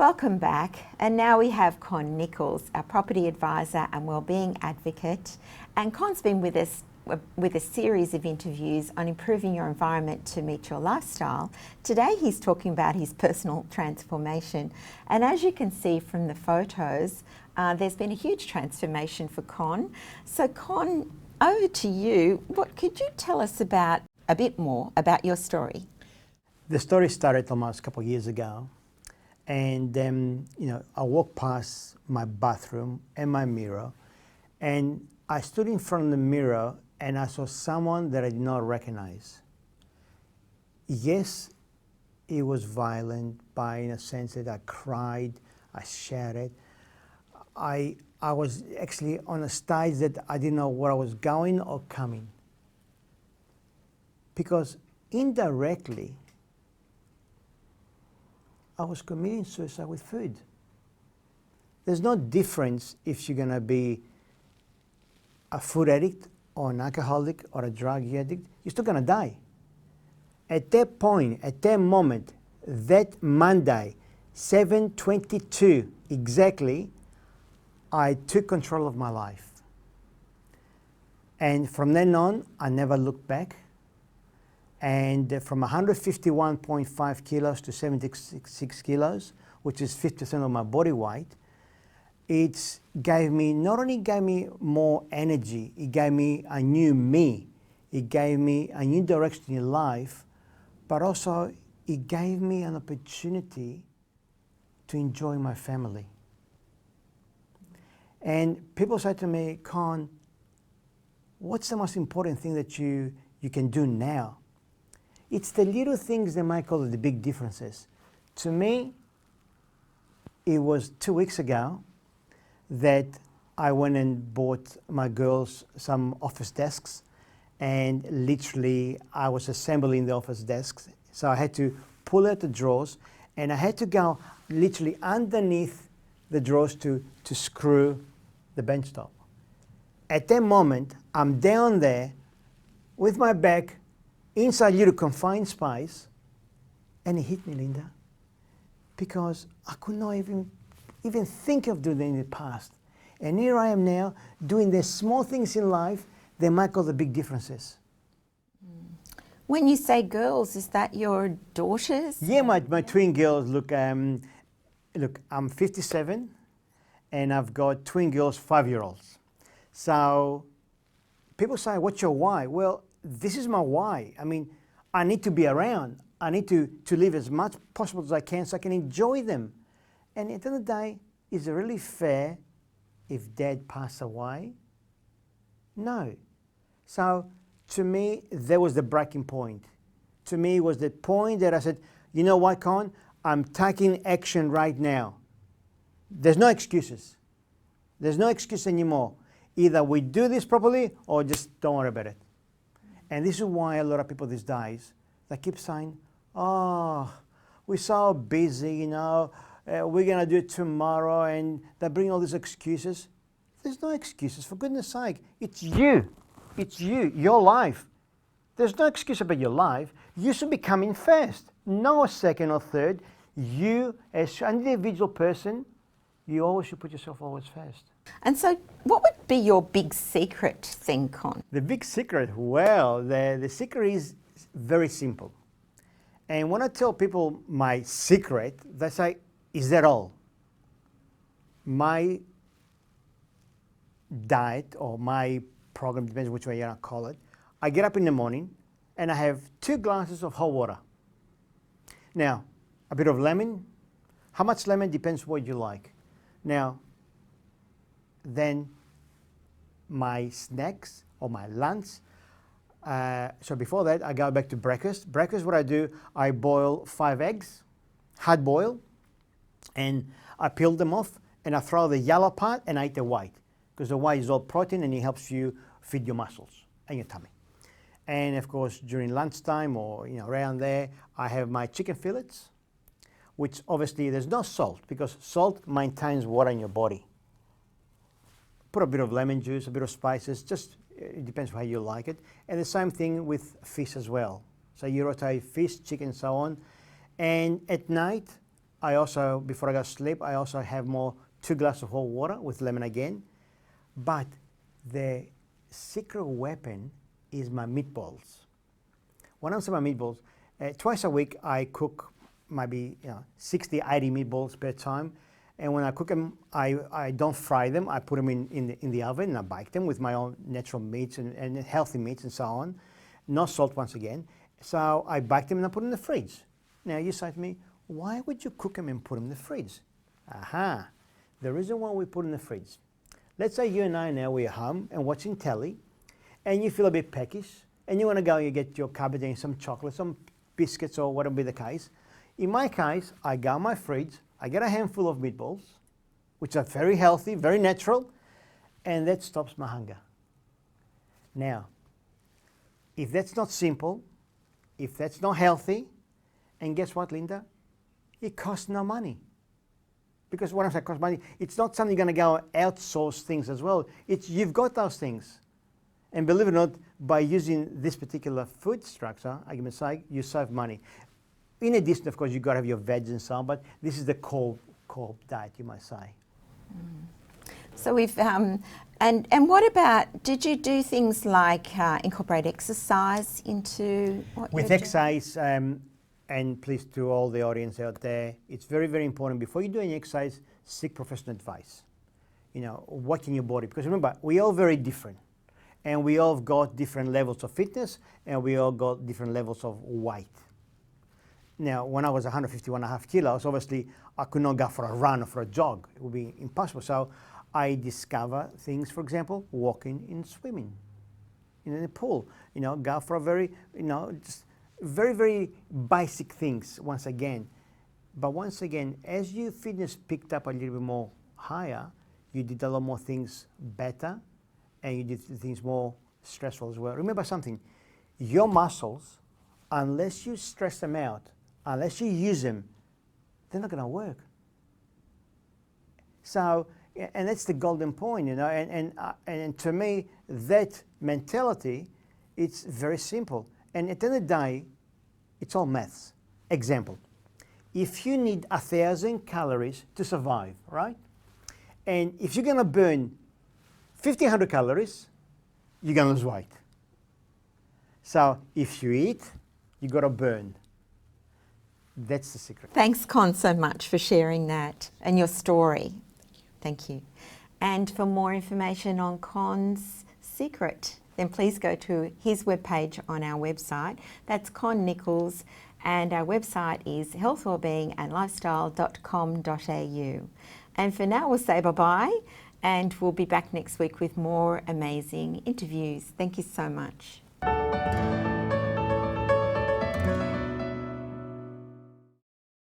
Welcome back, and now we have Con Nichols, our property advisor and wellbeing advocate, and Con's been with us with a series of interviews on improving your environment to meet your lifestyle. Today he's talking about his personal transformation, and as you can see from the photos, there's been a huge transformation for Con. So Con, over to you. What could you tell us about a bit more about your story? The story started almost a couple of years ago. And then, I walked past my bathroom and my mirror, and I stood in front of the mirror and I saw someone that I did not recognize. Yes, it was violent in a sense that I cried, I shouted. I was actually on a stage that I didn't know where I was going or coming. Because indirectly, I was committing suicide with food. There's no difference if you're gonna be a food addict or an alcoholic or a drug addict, you're still gonna die. At that point, at that moment, that Monday, 7:22 exactly, I took control of my life. And from then on, I never looked back. And from 151.5 kilos to 76 kilos, which is 50% of my body weight, it not only gave me more energy, it gave me a new me, it gave me a new direction in life, but also it gave me an opportunity to enjoy my family. And people say to me, Con, what's the most important thing that you can do now? It's the little things that might call the big differences. To me, it was 2 weeks ago that I went and bought my girls some office desks, and literally I was assembling the office desks. So I had to pull out the drawers, and I had to go literally underneath the drawers to screw the bench top. At that moment, I'm down there with my back inside a little confined space, and it hit me, Linda, because I could not even think of doing it in the past. And here I am now doing the small things in life that might cause the big differences. When you say girls, is that your daughters? Yeah, my twin girls. Look, I'm 57, and I've got twin girls, 5-year-olds. So people say, what's your why? Well, this is my why. I mean, I need to be around. I need to live as much possible as I can so I can enjoy them. And at the end of the day, is it really fair if dad passed away? No. So to me, that was the breaking point. To me, it was the point that I said, you know what, Con? I'm taking action right now. There's no excuses. There's no excuse anymore. Either we do this properly or just don't worry about it. And this is why a lot of people these days, they keep saying, oh, we're so busy, we're going to do it tomorrow, and they bring all these excuses. There's no excuses, for goodness sake. It's you. It's you, your life. There's no excuse about your life. You should be coming first, no second or third. You, as an individual person, you always should put yourself always first. And so what would be your big secret thing, Con? The big secret? Well, the secret is very simple. And when I tell people my secret, they say, is that all? My diet or my program, depends which way you want to call it, I get up in the morning and I have 2 glasses of hot water. Now, a bit of lemon. How much lemon depends what you like. Now, then my snacks or my lunch. So before that, I go back to breakfast. Breakfast, what I do, I boil 5 eggs, hard boil, and I peel them off, and I throw the yellow part and I eat the white, because the white is all protein and it helps you feed your muscles and your tummy. And of course, during lunchtime or around there, I have my chicken fillets, which obviously there's no salt, because salt maintains water in your body. Put a bit of lemon juice, a bit of spices, just it depends how you like it. And the same thing with fish as well. So you rotate fish, chicken, so on. And at night, I also, before I go to sleep, I also have 2 glasses of hot water with lemon again. But the secret weapon is my meatballs. When I'm saying my meatballs, twice a week I cook maybe 60, 80 meatballs per time. And when I cook them, I don't fry them. I put them in the oven and I bake them with my own natural meats and healthy meats and so on. No salt once again. So I bake them and I put them in the fridge. Now you say to me, why would you cook them and put them in the fridge? Aha, the reason why we put them in the fridge. Let's say you and I now, we're home and watching telly and you feel a bit peckish and you want to go and get your cupboard and some chocolate, some biscuits or whatever be the case. In my case, I go in my fridge, I get a handful of meatballs, which are very healthy, very natural, and that stops my hunger. Now, if that's not simple, if that's not healthy, and guess what, Linda? It costs no money. Because when I say cost money, it's not something you're going to go outsource things as well. It's you've got those things. And believe it or not, by using this particular food structure, I can say you save money. In addition, of course, you've got to have your veg and so on, but this is the core diet, you might say. So we've, and what about, did you do things like incorporate exercise into what With you're doing? exercise, and please to all the audience out there, it's very, very important before you do any exercise, seek professional advice. Watching your body, because remember, we're all very different. And we all got different levels of fitness, and we all got different levels of weight. Now, when I was 151.5 kilos, obviously I could not go for a run or for a jog. It would be impossible. So I discover things, for example, walking and swimming in the pool. Go for a very, just very, very basic things once again. But once again, as your fitness picked up a little bit more higher, you did a lot more things better and you did things more stressful as well. Remember something, your muscles, unless you stress them out, unless you use them, they're not going to work. So, and that's the golden point, and to me, that mentality, it's very simple. And at the end of the day, it's all maths. Example, if you need 1,000 calories to survive, right? And if you're going to burn 1,500 calories, you're going to lose weight. So if you eat, you got to burn. That's the secret. Thanks, Con, so much for sharing that and your story. Thank you. And for more information on Con's secret, then please go to his webpage on our website. That's Con Nichols, and our website is healthwellbeingandlifestyle.com.au. And for now, we'll say bye-bye, and we'll be back next week with more amazing interviews. Thank you so much.